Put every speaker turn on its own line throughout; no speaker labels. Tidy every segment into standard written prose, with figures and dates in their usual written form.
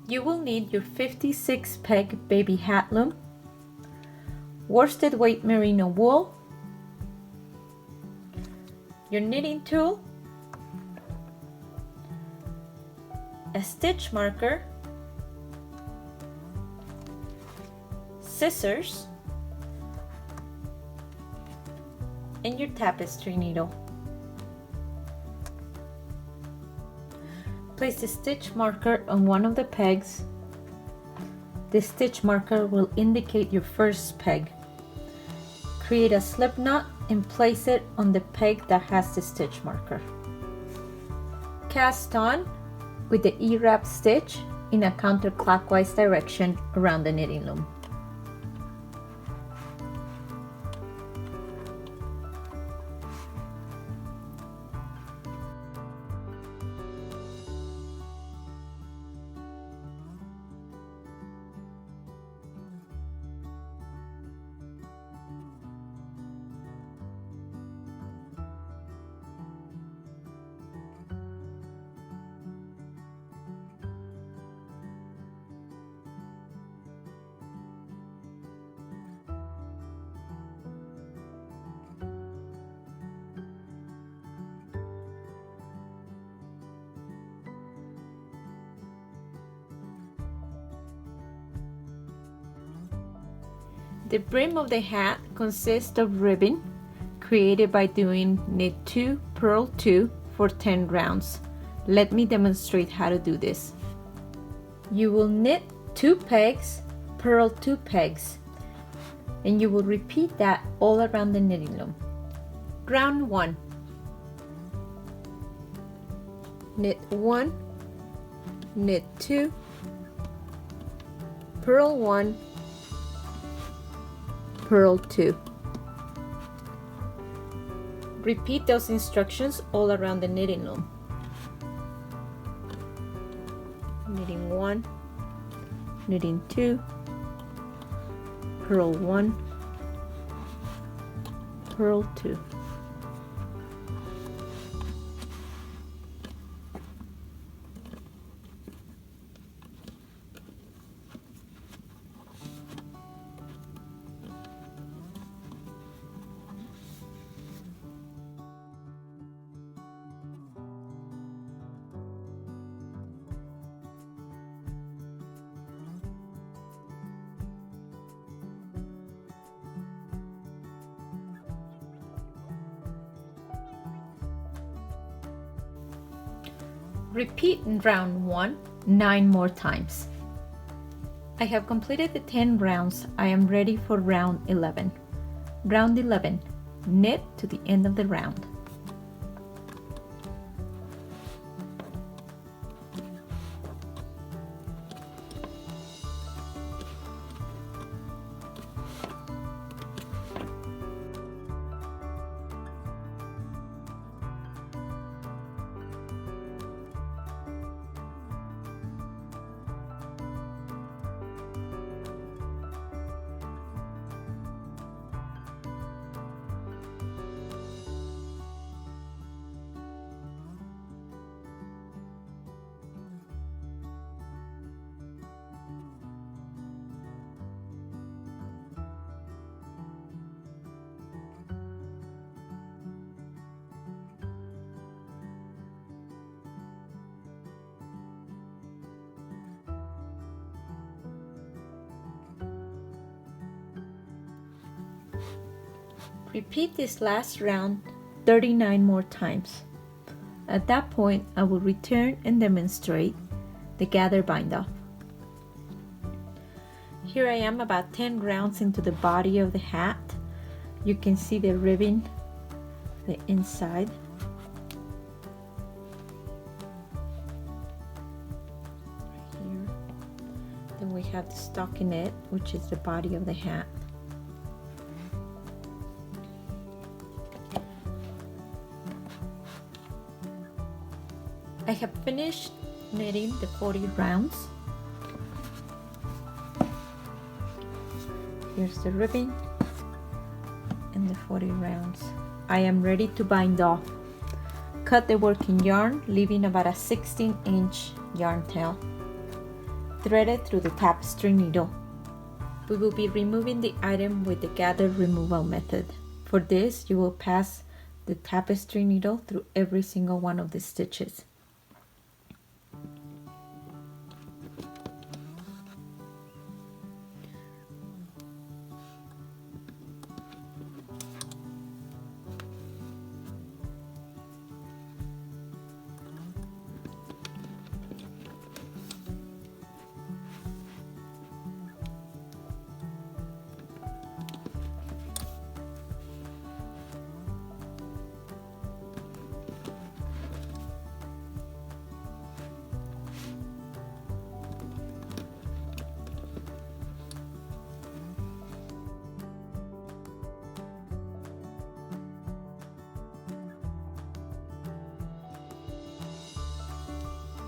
You will need your 56 peg baby hat loom, worsted weight merino wool, your knitting tool, a stitch marker, scissors, and your tapestry needle. Place the stitch marker on one of the pegs. The stitch marker will indicate your first peg. Create a slip knot and place it on the peg that has the stitch marker. Cast on with the E-wrap stitch in a counterclockwise direction around the knitting loom. The brim of the hat consists of ribbon created by doing knit 2, purl 2 for 10 rounds. Let me demonstrate how to do this. You will knit 2 pegs, purl 2 pegs, and you will repeat that all around the knitting loom. Round 1. Knit 1, knit 2, purl 1, purl 2. Repeat those instructions all around the knitting loom. Knitting 1, knitting 2, purl 1, purl 2. Repeat in round 1 9 more times. I have completed the 10 rounds. I am ready for round 11. Round 11. Knit to the end of the round. Repeat this last round 39 more times. At that point, I will return and demonstrate the gather bind off. Here I am about 10 rounds into the body of the hat. You can see the ribbon, the inside. Right here. Then we have the stockinette, which is the body of the hat. I have finished knitting the 40 rounds. Here's the ribbon and the 40 rounds. I am ready to bind off. Cut the working yarn, leaving about a 16-inch yarn tail. thread it through the tapestry needle. We will be removing the item with the gather removal method. For this, you will pass the tapestry needle through every single one of the stitches.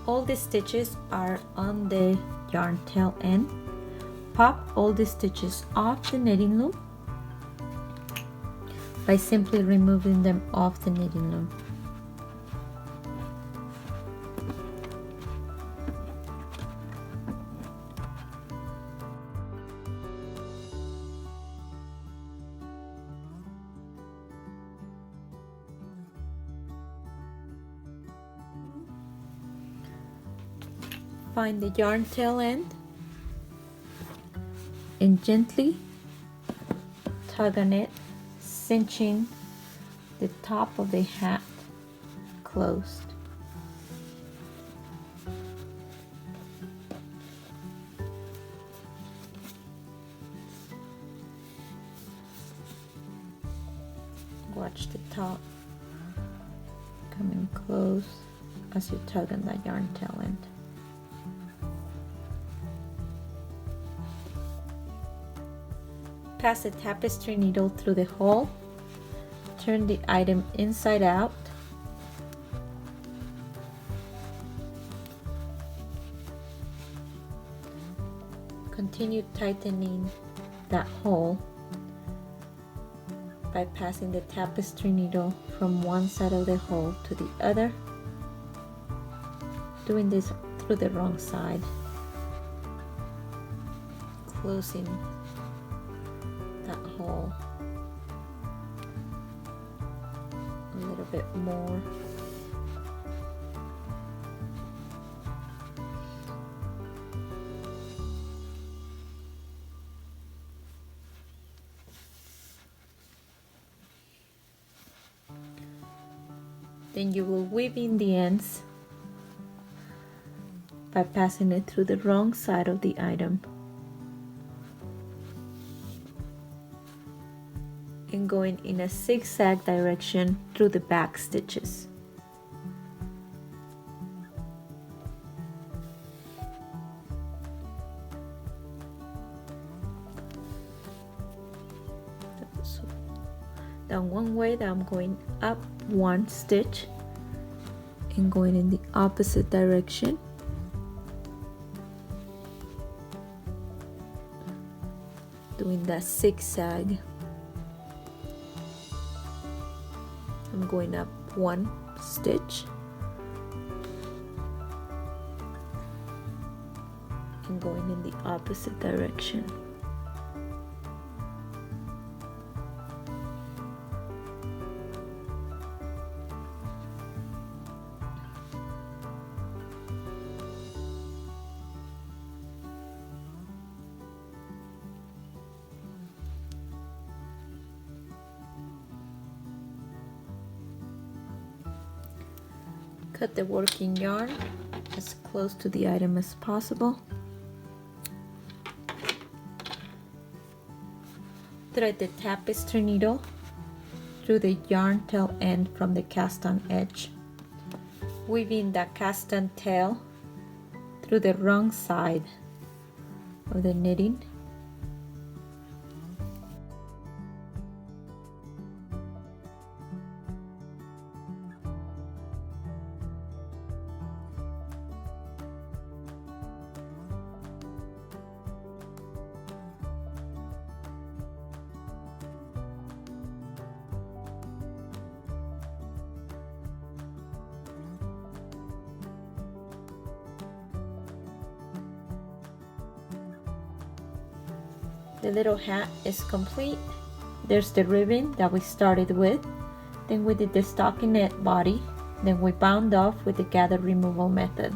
All the stitches are on the yarn tail end. Pop all the stitches off the knitting loom by simply removing them off the knitting loom. Find the yarn tail end and gently tug on it, cinching the top of the hat closed. Watch the top coming close as you tug on that yarn tail end. Pass the tapestry needle through the hole, turn the item inside out, continue tightening that hole by passing the tapestry needle from one side of the hole to the other, doing this through the wrong side, closing that hole a little bit more. Then you will weave in the ends by passing it through the wrong side of the item and going in a zigzag direction through the back stitches. So down one way, that I'm going up one stitch and going in the opposite direction. Doing that zigzag. I'm going up one stitch and going in the opposite direction. Cut the working yarn as close to the item as possible. Thread the tapestry needle through the yarn tail end from the cast on edge, weaving the cast on tail through the wrong side of the knitting. The little hat is complete. There's the ribbon that we started with. Then we did the stockinette body. Then we bound off with the gather removal method.